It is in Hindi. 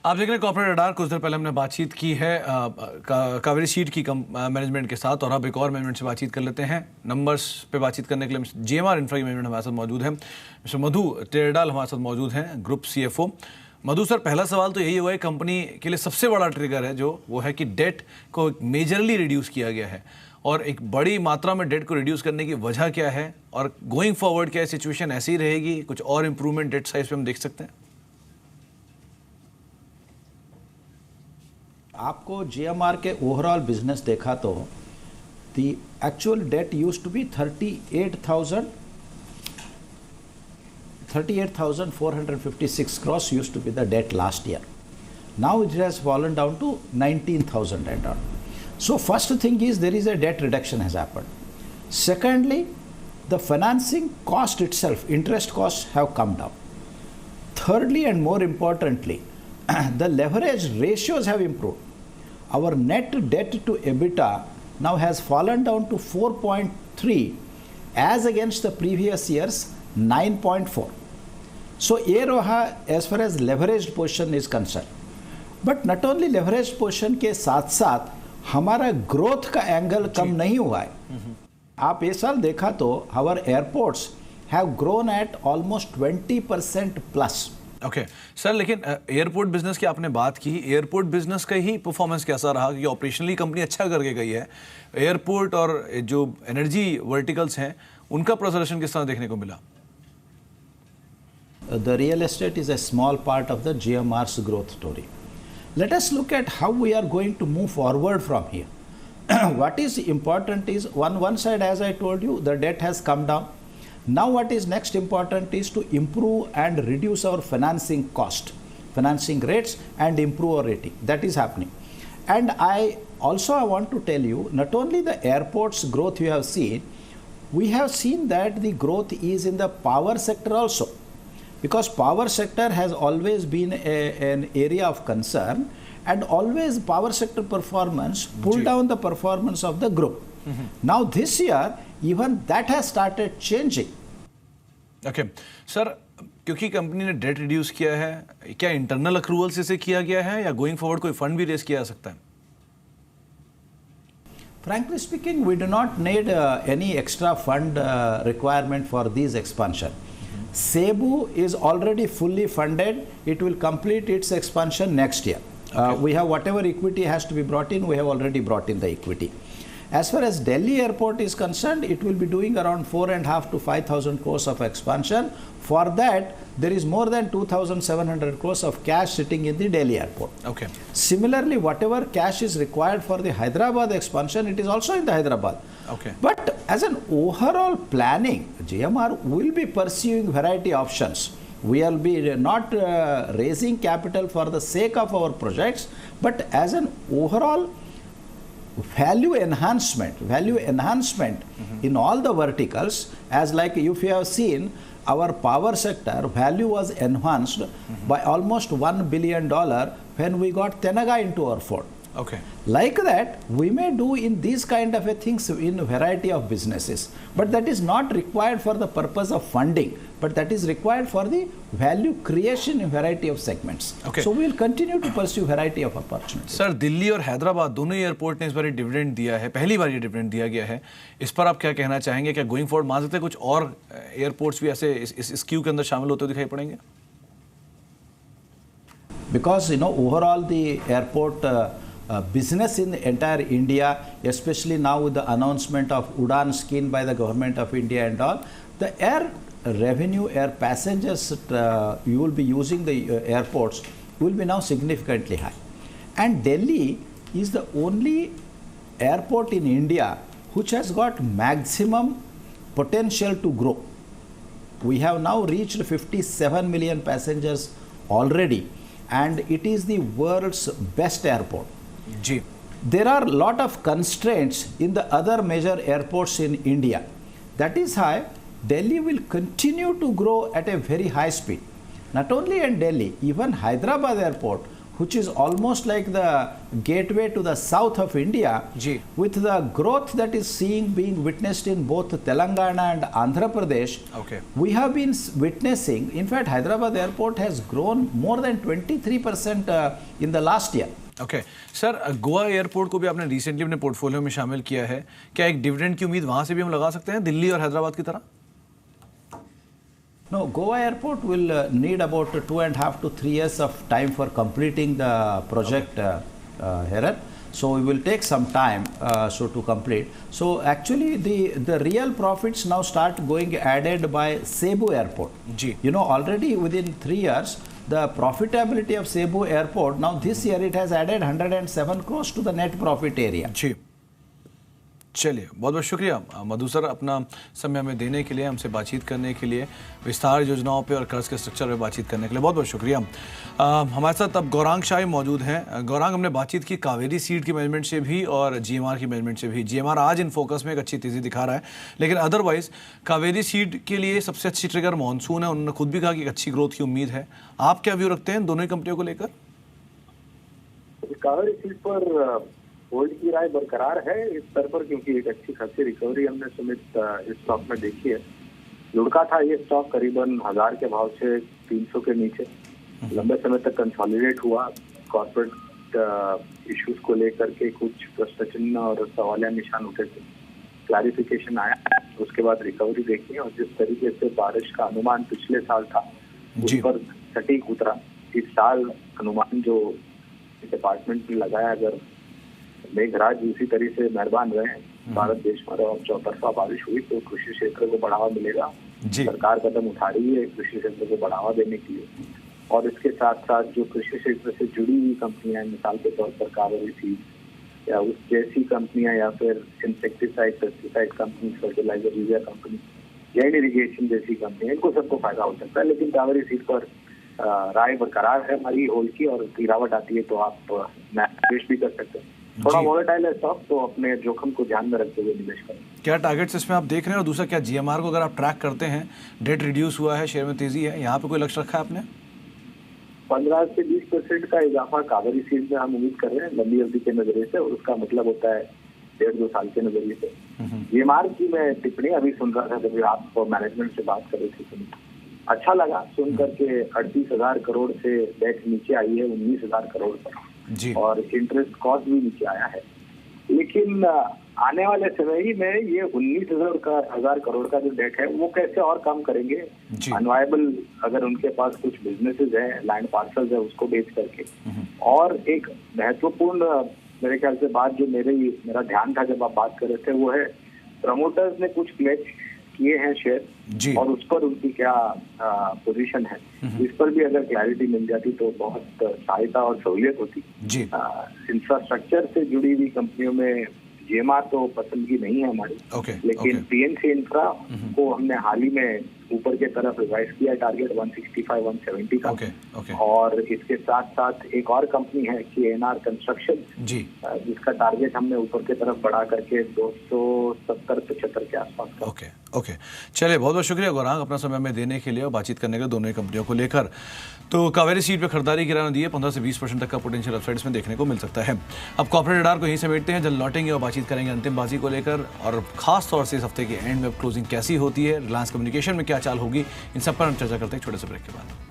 आप देख रहे हैं कॉर्पोरेट रडार। कुछ देर पहले हमने बातचीत की है कावेरी सीड की मैनेजमेंट के साथ, और अब एक और मैनेजमेंट से बातचीत कर लेते हैं। नंबर्स पे बातचीत करने के लिए जीएमआर इंफ्रा की मैनेजमेंट हमारे साथ मौजूद है। मिस्टर मधु टेरडाल हमारे साथ मौजूद हैं, ग्रुप सीएफओ। मधु सर, पहला सवाल तो यही हुआ है, कंपनी के लिए सबसे बड़ा ट्रिगर है जो वो है कि डेट को मेजरली रिड्यूस किया गया है, और एक बड़ी मात्रा में डेट को रिड्यूस करने की वजह क्या है, और गोइंग फॉरवर्ड क्या सिचुएशन ऐसी रहेगी, कुछ और इंप्रूवमेंट डेट साइज पे हम देख सकते हैं? आपको जीएमआर के ओवरऑल बिजनेस देखा तो the actual date used to be 38,456 crores used to be the debt last year. Now it has fallen down to 19,000 and on. So first thing is there is a debt reduction has happened. Secondly, the financing cost itself, interest costs have come down. Thirdly and more importantly, the leverage ratios have improved. Our net debt to EBITDA now has fallen down to 4.3 as against the previous year's 9.4. So ये रहा as far as leveraged position is concerned. But not only leveraged position के साथ साथ हमारा ग्रोथ का एंगल कम नहीं हुआ है। आप ये साल देखा तो our airports have grown at almost 20% plus. Okay sir, लेकिन एयरपोर्ट बिजनेस की आपने बात की, एयरपोर्ट बिजनेस का ही परफॉर्मेंस कैसा रहा? क्योंकि ऑपरेशनली कंपनी अच्छा करके गई है, एयरपोर्ट और जो एनर्जी वर्टिकल्स हैं उनका प्रदर्शन किस तरह देखने को मिला? The real estate is a small part of the GMR's growth story. Let us look at how we are going to move forward from here. What is important is one side, as I told you, the debt has come down. Now what is next important is to improve and reduce our financing cost, financing rates, and improve our rating. That is happening. And I want to tell you, not only the airports growth we have seen that the growth is in the power sector also, because power sector has always been an area of concern, and always power sector performance pull down the performance of the group. Now this year even that has started changing. Okay, sir, क्योंकि कंपनी ने डेट रिड्यूस किया है, क्या इंटरनल अक्रूवल से इसे किया गया है या गोइंग फॉरवर्ड कोई फंड भी रेज किया जा सकता है? Frankly speaking, we do not need any extra fund requirement for this expansion. Cebu is already fully funded. It will complete its expansion next year. We have whatever equity has to be brought in, we have already brought in the equity. As far as Delhi airport is concerned, it will be doing around 4,500 to 5,000 crores of expansion. For that, there is more than 2,700 crores of cash sitting in the Delhi airport. Okay. Similarly, whatever cash is required for the Hyderabad expansion, it is also in the Hyderabad. Okay. But as an overall planning, GMR will be pursuing variety options. We will be not raising capital for the sake of our projects, but as an overall value enhancement in all the verticals, as like if you have seen, our power sector value was enhanced by almost $1 billion when we got Tenaga into our fold. Okay. Like that, we may do in these kind of things in a variety of businesses, but that is not required for the purpose of funding, but that is required for the value creation in variety of segments. Okay. So we will continue to pursue variety of opportunities. Sir, Delhi और हैदराबाद दोनों ही एयरपोर्ट ने इस बार डिविडेंड दिया है, पहली बार ये डिविडेंड दिया गया है। इस पर आप क्या कहना चाहेंगे? क्या गोइंग फॉरवर्ड मान सकते हैं कुछ और एयरपोर्ट्स भी ऐसे इस क्यू के अंदर शामिल होते दिखाई पड़ेंगे? Because overall the airport business in the entire India, especially now with the announcement of Udan scheme by the government of India and all, the air revenue, air passengers you will be using the airports will be now significantly high. And Delhi is the only airport in India which has got maximum potential to grow. We have now reached 57 million passengers already, and it is the world's best airport. जी. There are a lot of constraints in the other major airports in India. That is why Delhi will continue to grow at a very high speed. Not only in Delhi, even Hyderabad airport which is almost like the gateway to the south of India, जी. with the growth that is being witnessed in both Telangana and Andhra Pradesh, Okay. we have been witnessing, in fact, Hyderabad airport has grown more than 23% in the last year. Okay sir, Goa airport को भी आपने रिसेंटली अपने पोर्टफोलियो में शामिल किया है, क्या एक डिविडेंड की उम्मीद वहां से भी हम लगा सकते हैं दिल्ली और हैदराबाद की तरह? No, Goa airport will need about 2.5 to 3 years of time for completing the project, Heran. So we will take some time to complete. So actually the real profits now start going added by Cebu airport. Ji. You know, already within 3 years the profitability of Cebu airport, now this year it has added 107 crores to the net profit area. जी, चलिए बहुत बहुत शुक्रिया मधु सर, अपना समय हमें देने के लिए, हमसे बातचीत करने के लिए, विस्तार योजनाओं पे और कर्ज के स्ट्रक्चर पे बातचीत करने के लिए बहुत बहुत शुक्रिया। हमारे साथ अब गौरांग शाही मौजूद हैं। गौरांग, हमने बातचीत की कावेरी सीड की मैनेजमेंट से भी और जीएमआर की मैनेजमेंट से भी। जीएमआर आज इन फोकस में एक अच्छी तेज़ी दिखा रहा है, लेकिन अदरवाइज कावेरी सीड के लिए सबसे अच्छी ट्रिगर मानसून है। उन्होंने खुद भी कहा कि एक अच्छी ग्रोथ की उम्मीद है। आप क्या व्यू रखते हैं दोनों ही कंपनियों को लेकर? कावेरी सीड पर होल्ड की राय बरकरार है इस स्तर पर, क्योंकि एक अच्छी खासी रिकवरी हमने सुमित इस स्टॉक में देखी है। लुढ़का था ये स्टॉक करीबन 1000 के भाव से 300 के नीचे लंबे समय तक कंसोलिडेट हुआ। कॉर्पोरेट इश्यूज को लेकर के कुछ प्रश्न चिन्ह और सवालिया निशान उठे थे, क्लैरिफिकेशन आया, उसके बाद रिकवरी देखी। और जिस तरीके से बारिश का अनुमान पिछले साल था उस पर सटीक उतरा। इस साल अनुमान जो डिपार्टमेंट ने लगाया, अगर मेघराज इसी तरीके से मेहरबान रहे, भारत देश में और चौतरफा बारिश हुई, तो कृषि क्षेत्र को बढ़ावा मिलेगा। सरकार कदम उठा रही है कृषि क्षेत्र को बढ़ावा देने के लिए। और इसके साथ साथ जो कृषि क्षेत्र से जुड़ी हुई कंपनियां, मिसाल के तौर पर कावेरी सीड या उस जैसी कंपनियां, या फिर insecticide pesticide company, fertiliser urea company या इरिगेशन जैसी कंपनी, इनको सबको फायदा हो सकता है। लेकिन कावेरी सीड पर राय बरकरार है हमारी होल्ड की, और गिरावट आती है तो आप निवेश भी कर सकते हैं। थोड़ा वोलेटाइल है स्टॉक, तो अपने जोखिम को ध्यान में रखते हुए निवेश करें। क्या टारगेट्स इसमें आप देख रहे हैं? और दूसरा, क्या जीएमआर को अगर आप ट्रैक करते हैं, डेट रिड्यूस हुआ है, शेयर में तेजी है, यहाँ पे कोई लक्ष्य रखा है आपने? 15 से 20% का इजाफा कावेरी सीड में हम उम्मीद कर रहे हैं लंबी अवधि के नजरिए से, और उसका मतलब होता है 1.5-2 साल के नजरिए से। जीएमआर की मैं टिप्पणी अभी सुन रहा था जब आप मैनेजमेंट से बात कर रहे थे, अच्छा लगा सुन करके। 38,000 करोड़ से डेट नीचे आई है 19,000 करोड़ पर, और इंटरेस्ट कॉस्ट भी नीचे आया है। लेकिन आने वाले समय ही में ये 19,000 करोड़ का जो डेट है वो कैसे और कम करेंगे। अनवायबल अगर उनके पास कुछ बिजनेसेस है, लैंड पार्सल्स है, उसको बेच करके। और एक महत्वपूर्ण मेरे ख्याल से बात जो मेरा ध्यान था जब आप बात कर रहे थे, वो है प्रमोटर्स ने कुछ प्लेज किए हैं शेयर, और उस पर उनकी क्या पोजीशन है, इस पर भी अगर क्लैरिटी मिल जाती तो बहुत सहायता और सहूलियत होती। इंफ्रास्ट्रक्चर से जुड़ी हुई कंपनियों में जीएमआर तो पसंदगी नहीं है हमारी, लेकिन पीएनसी इंफ्रा को हमने हाल ही में ऊपर के तरफ रिवाइज किया, टारगेट 165-170 का। और इसके साथ साथ एक और कंपनी है KNR कंस्ट्रक्शन, जिसका टारगेट हमने ऊपर के तरफ बढ़ा करके 270-75 के आसपास का। ओके, चलिए बहुत बहुत शुक्रिया गौरांग, अपना समय हमें देने के लिए और बातचीत करने के लिए दोनों ही कंपनियों को लेकर। तो कावेरी सीड पे खरीदारी की राय दी है, 15 से 20% तक का पोटेंशियल अपसाइड्स में देखने को मिल सकता है। अब कॉर्पोरेट रडार को यहीं समेटते हैं, जल्द लौटेंगे और बातचीत करेंगे अंतिम बाजी को लेकर, और खास तौर से इस हफ्ते के एंड में क्लोजिंग कैसी होती है, रिलायंस कम्युनिकेशन में क्या चाल होगी, इन सब पर हम चर्चा करते हैं छोटे से ब्रेक के बाद।